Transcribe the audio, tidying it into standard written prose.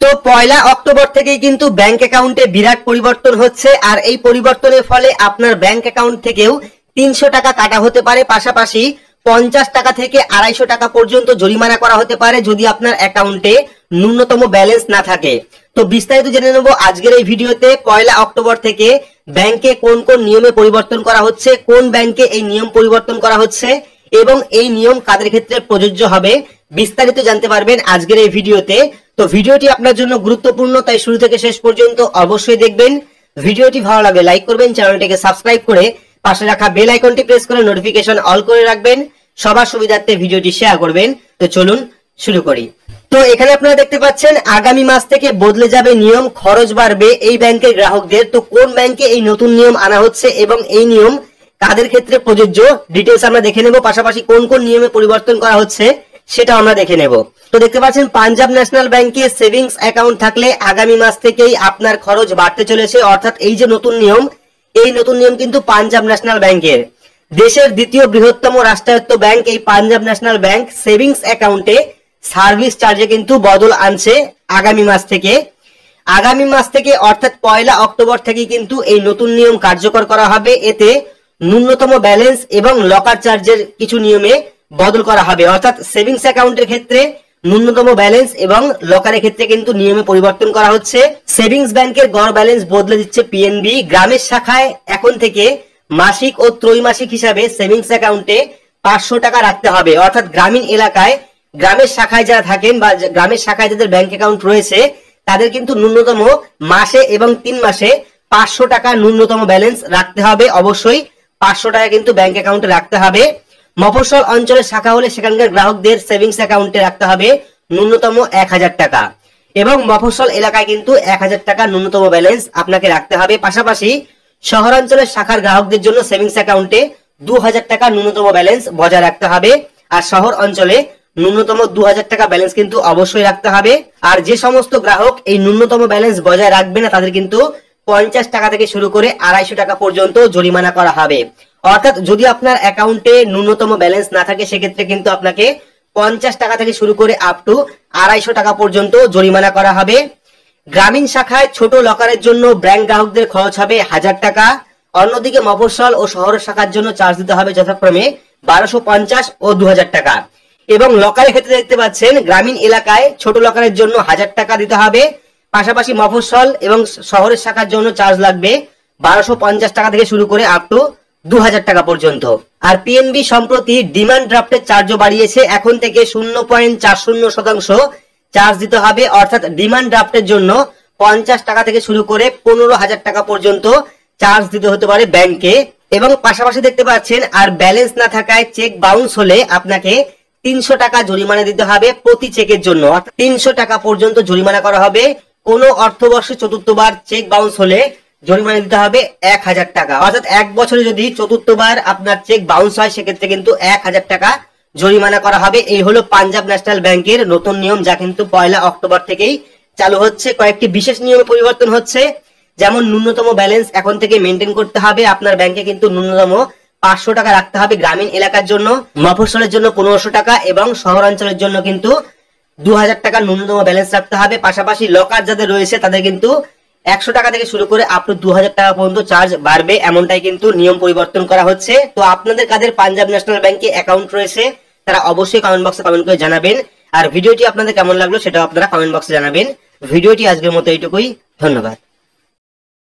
তো পয়লা অক্টোবর থেকেই কিন্তু ব্যাংক অ্যাকাউন্টে বিরাট পরিবর্তন হচ্ছে, আর এই পরিবর্তনের ফলে আপনার ব্যাংক অ্যাকাউন্ট থেকেও 300 টাকা কাটা হতে পারে, পাশাপাশি 50 টাকা থেকে 250 টাকা পর্যন্ত জরিমানা করা হতে পারে যদি আপনার অ্যাকাউন্টে ন্যূনতম ব্যালেন্স না থাকে। তো বিস্তারিত জেনে নেব আজকের এই ভিডিওতে। পয়লা অক্টোবর থেকে ব্যাংকে কোন কোন নিয়মে পরিবর্তন করা হচ্ছে, কোন ব্যাংকে এই নিয়ম পরিবর্তন করা হচ্ছে এবং এই নিয়ম কাদের ক্ষেত্রে প্রযোজ্য হবে, বিস্তারিত জানতে পারবেন আজকের এই ভিডিওতে। তো ভিডিওটি আপনার জন্য গুরুত্বপূর্ণ, তাই শুরু থেকে শেষ পর্যন্ত অবশ্যই দেখবেন। ভিডিওটি ভালো লাগলে লাইক করবেন, চ্যানেলটিকে সাবস্ক্রাইব করে পাশে রাখা বেল আইকনটি প্রেস করে নোটিফিকেশন অল করে রাখবেন, সবার সুবিধার্থে ভিডিওটি শেয়ার করবেন। তো চলুন শুরু করি। তো এখানে আপনারা দেখতে পাচ্ছেন আগামী মাস থেকে বদলে যাবে নিয়ম, খরচ বাড়বে এই ব্যাংকের গ্রাহকদের। তো কোন ব্যাংকে এই নতুন নিয়ম আনা হচ্ছে এবং এই নিয়ম কাদের ক্ষেত্রে প্রযোজ্য, ডিটেইলস আমরা দেখে নেব। পাশাপাশি কোন কোন নিয়মে পরিবর্তন করা হচ্ছে সেটা আমরা দেখে নেব। তো দেখতে পাচ্ছেন পাঞ্জাব ন্যাশনাল ব্যাংকে সেভিংস অ্যাকাউন্ট থাকলে আগামী মাস থেকেই আপনার খরচ বাড়তে চলেছে। অর্থাৎ এই যে নতুন নিয়ম, এই নতুন নিয়ম কিন্তু পাঞ্জাব ন্যাশনাল ব্যাংকের। দেশের দ্বিতীয় বৃহত্তম রাষ্ট্রায়ত্ত ব্যাংক এই পাঞ্জাব ন্যাশনাল ব্যাংক সেভিংস অ্যাকাউন্টে সার্ভিস চার্জে কিন্তু বদল আনছে আগামী মাস থেকে। আগামী মাস থেকে অর্থাৎ পয়লা অক্টোবর থেকে কিন্তু এই নতুন নিয়ম কার্যকর করা হবে। এতে ন্যূনতম ব্যালেন্স এবং লকার চার্জের কিছু নিয়মে বদল করা হবে। অর্থাৎ সেভিংস অ্যাকাউন্টের ক্ষেত্রে ন্যূনতম ব্যালেন্স এবং লকারের ক্ষেত্রে কিন্তু নিয়মে পরিবর্তন করা হচ্ছে। সেভিংস ব্যাংকের গড় ব্যালেন্স বদলে দিচ্ছে পিএনবি। গ্রামের শাখায় এখন থেকে মাসিক ও ত্রৈমাসিক হিসাবে সেভিংস অ্যাকাউন্টে 500 টাকা রাখতে হবে। অর্থাৎ গ্রামীণ এলাকায় গ্রামের শাখায় যারা থাকেন বা গ্রামের শাখায় যাদের ব্যাংক অ্যাকাউন্ট রয়েছে তাদের কিন্তু ন্যূনতম মাসে এবং 3 মাসে 500 টাকা ন্যূনতম ব্যালেন্স রাখতে হবে। অবশ্যই 500 টাকা কিন্তু ব্যাংক অ্যাকাউন্টে রাখতে হবে। মফস্বল অঞ্চলের শাখা হলে সেখানকার গ্রাহকদের সেভিংস অ্যাকাউন্টে রাখতে হবে ন্যূনতম 1000 টাকা এবং মফস্বল এলাকায় কিন্তু 1000 টাকা ন্যূনতম ব্যালেন্স আপনাকে রাখতে হবে। পাশাপাশি শহরাঞ্চলের শাখার গ্রাহকদের জন্য সেভিংস অ্যাকাউন্টে 2000 টাকা ন্যূনতম ব্যালেন্স বজায় রাখতে হবে। আর শহর অঞ্চলে ন্যূনতম 2000 টাকা ব্যালেন্স কিন্তু অবশ্যই রাখতে হবে। আর যে সমস্ত গ্রাহক এই ন্যূনতম ব্যালেন্স বজায় রাখবে না তাদের কিন্তু 50 টাকা থেকে শুরু করে 250 টাকা পর্যন্ত জরিমানা করা হবে। অর্থাৎ যদি আপনার অ্যাকাউন্টে ন্যূনতম ব্যালেন্স না থাকে সেক্ষেত্রে কিন্তু আপনাকে 50 টাকা থেকে শুরু করে আপ টু 250 টাকা পর্যন্ত জরিমানা করা হবে। গ্রামীণ শাখায় ছোট লকারের জন্য ব্যাংক গ্রাহকদের খরচ হবে 1000 টাকা। অন্যদিকে মফস্বল ও শহরের শাখার জন্য চার্জ দিতে হবে যথাক্রমে 1250 ও 2000 টাকা। এবং লকারের ক্ষেত্রে দেখতে পাচ্ছেন গ্রামীণ এলাকায় ছোট লকারের জন্য 1000 টাকা দিতে হবে। পাশাপাশি মফস্বল এবং শহরের শাখার জন্য চার্জ লাগবে 1250 টাকা থেকে শুরু করে আপ টু 2000 টাকা পর্যন্ত। আর পিএনবি সম্প্রতি ডিমান্ড ড্রাফটের চার্জও বাড়িয়েছে। এখন থেকে 0.40% চার্জ দিতে হবে। অর্থাৎ ডিমান্ড ড্রাফটের জন্য 50 টাকা থেকে শুরু করে 15,000 টাকা পর্যন্ত চার্জ দিতে হতে পারে ব্যাংকে। এবং পাশাপাশি দেখতে পাচ্ছেন আর ব্যালেন্স না থাকায় চেক বাউন্স হলে আপনাকে 300 টাকা জরিমানা দিতে হবে প্রতি চেকের জন্য। 300 টাকা পর্যন্ত জরিমানা করা হবে। কোন অর্থবর্ষে চতুর্থবার চেক বাউন্স হলে জরিমানা দিতে হবে 1000 টাকা। অর্থাৎ এক বছরে যদি চতুর্থবার আপনার চেক বাউন্স হয় সেক্ষেত্রে কিন্তু 1000 টাকা জরিমানা করা হবে। এই হলো পাঞ্জাব ন্যাশনাল ব্যাংকের নতুন নিয়ম, যা কিন্তু পয়লা অক্টোবর থেকেই চালু হচ্ছে। কয়েকটি বিশেষ নিয়মে পরিবর্তন হচ্ছে, যেমন ন্যূনতম ব্যালেন্স এখন থেকে মেনটেন করতে হবে। আপনার ব্যাংকে কিন্তু ন্যূনতম 500 টাকা রাখতে হবে গ্রামীণ এলাকার জন্য, মফস্বলের জন্য 1500 টাকা এবং শহরাঞ্চলের জন্য কিন্তু 2000 টাকা ন্যূনতম ব্যালেন্স রাখতে হবে। পাশাপাশি লকার যাদের রয়েছে তাদের কিন্তু 100 টাকা থেকে শুরু করে আপ টু 2000 টাকা পর্যন্ত চার্জ বাড়বে, এমনটাই কিন্তু নিয়ম পরিবর্তন করা হচ্ছে। তো আপনাদের কাদের পাঞ্জাব ন্যাশনাল ব্যাংকে অ্যাকাউন্ট রয়েছে তারা অবশ্যই কমেন্ট বক্সে কমেন্ট করে জানাবেন। আর ভিডিওটি আপনাদের কেমন লাগলো সেটাও আপনারা কমেন্ট বক্সে জানাবেন। ভিডিওটি আজকের মতো এইটুকুই, ধন্যবাদ।